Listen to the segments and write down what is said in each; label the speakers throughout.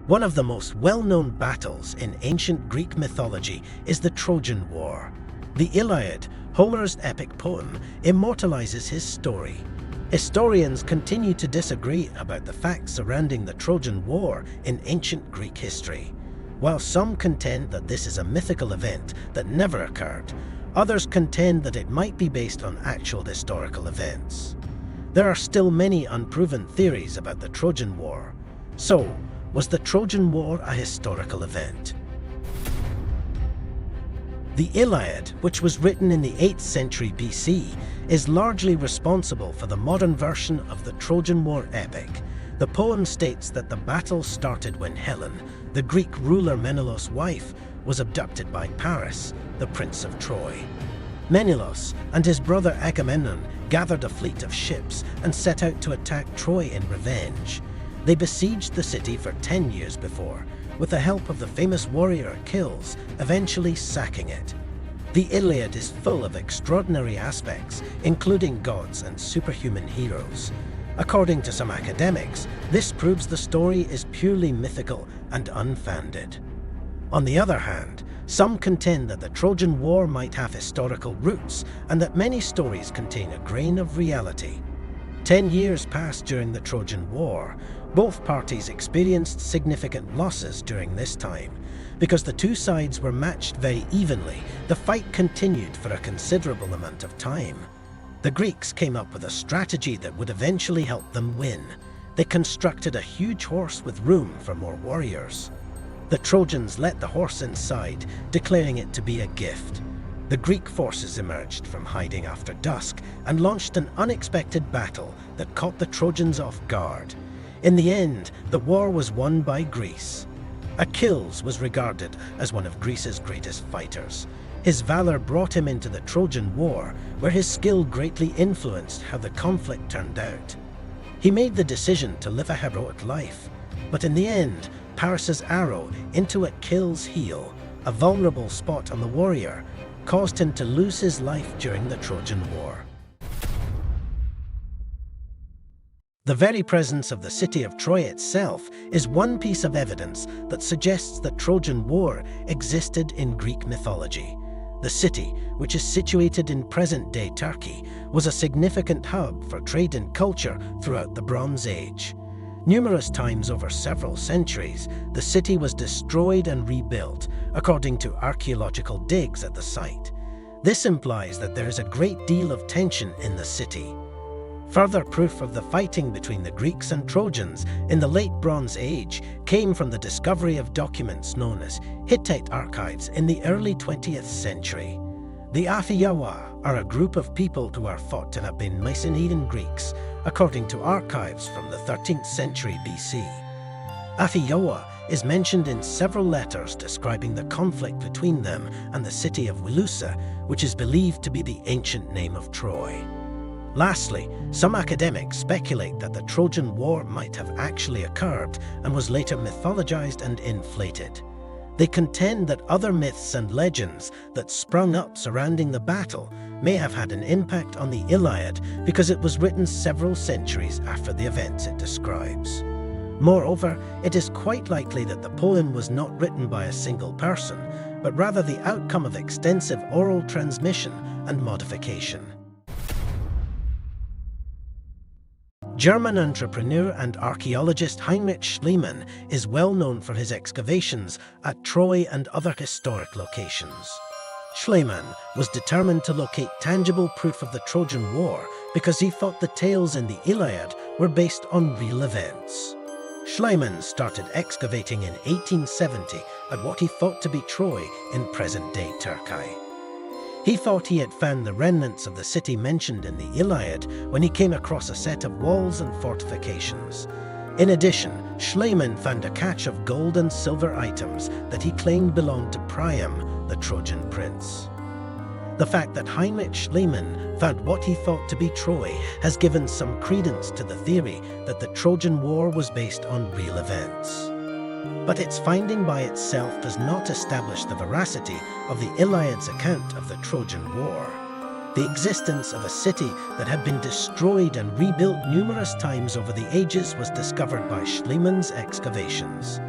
Speaker 1: One of the most well-known battles in ancient Greek mythology is the Trojan War. The Iliad, Homer's epic poem, immortalizes his story. Historians continue to disagree about the facts surrounding the Trojan War in ancient Greek history. While some contend that this is a mythical event that never occurred, others contend that it might be based on actual historical events. There are still many unproven theories about the Trojan War. So, was the Trojan War a historical event? The Iliad, which was written in the 8th century BC, is largely responsible for the modern version of the Trojan War epic. The poem states that the battle started when Helen, the Greek ruler Menelaus' wife, was abducted by Paris, the prince of Troy. Menelaus and his brother Agamemnon gathered a fleet of ships and set out to attack Troy in revenge. They besieged the city for 10 years before, with the help of the famous warrior Achilles, eventually sacking it. The Iliad is full of extraordinary aspects, including gods and superhuman heroes. According to some academics, this proves the story is purely mythical and unfounded. On the other hand, some contend that the Trojan War might have historical roots and that many stories contain a grain of reality. 10 years passed during the Trojan War. Both parties experienced significant losses during this time. Because the two sides were matched very evenly, the fight continued for a considerable amount of time. The Greeks came up with a strategy that would eventually help them win. They constructed a huge horse with room for more warriors. The Trojans let the horse inside, declaring it to be a gift. The Greek forces emerged from hiding after dusk and launched an unexpected battle that caught the Trojans off guard. In the end, the war was won by Greece. Achilles was regarded as one of Greece's greatest fighters. His valor brought him into the Trojan War, where his skill greatly influenced how the conflict turned out. He made the decision to live a heroic life, but in the end, Paris's arrow into Achilles' heel, a vulnerable spot on the warrior, caused him to lose his life during the Trojan War. The very presence of the city of Troy itself is one piece of evidence that suggests the Trojan War existed in Greek mythology. The city, which is situated in present-day Turkey, was a significant hub for trade and culture throughout the Bronze Age. Numerous times over several centuries, the city was destroyed and rebuilt, according to archaeological digs at the site. This implies that there is a great deal of tension in the city. Further proof of the fighting between the Greeks and Trojans in the late Bronze Age came from the discovery of documents known as Hittite archives in the early 20th century. The troywar are a group of people who are thought to have been Mycenaean Greeks, according to archives from the 13th century BC. Troywar is mentioned in several letters describing the conflict between them and the city of Wilusa, which is believed to be the ancient name of Troy. Lastly, some academics speculate that the Trojan War might have actually occurred and was later mythologized and inflated. They contend that other myths and legends that sprung up surrounding the battle may have had an impact on the Iliad because it was written several centuries after the events it describes. Moreover, it is quite likely that the poem was not written by a single person, but rather the outcome of extensive oral transmission and modification. German entrepreneur and archaeologist Heinrich Schliemann is well known for his excavations at Troy and other historic locations. Schliemann was determined to locate tangible proof of the Trojan War because he thought the tales in the Iliad were based on real events. Schliemann started excavating in 1870 at what he thought to be Troy in present-day Turkey. He thought he had found the remnants of the city mentioned in the Iliad when he came across a set of walls and fortifications. In addition, Schliemann found a cache of gold and silver items that he claimed belonged to Priam, the Trojan prince. The fact that Heinrich Schliemann found what he thought to be Troy has given some credence to the theory that the Trojan War was based on real events. But its finding by itself does not establish the veracity of the Iliad's account of the Trojan War. The existence of a city that had been destroyed and rebuilt numerous times over the ages was discovered by Schliemann's excavations.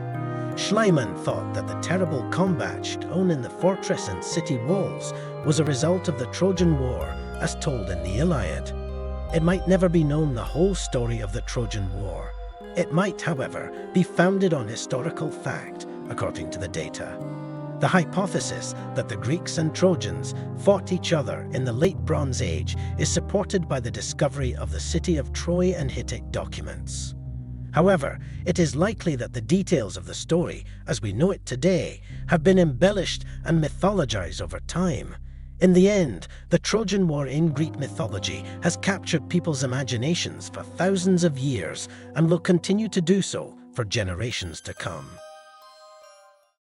Speaker 1: Schliemann thought that the terrible combat shown in the fortress and city walls was a result of the Trojan War as told in the Iliad. It might never be known the whole story of the Trojan War. It might, however, be founded on historical fact, according to the data. The hypothesis that the Greeks and Trojans fought each other in the late Bronze Age is supported by the discovery of the city of Troy and Hittite documents. However, it is likely that the details of the story, as we know it today, have been embellished and mythologized over time. In the end, the Trojan War in Greek mythology has captured people's imaginations for thousands of years and will continue to do so for generations to come.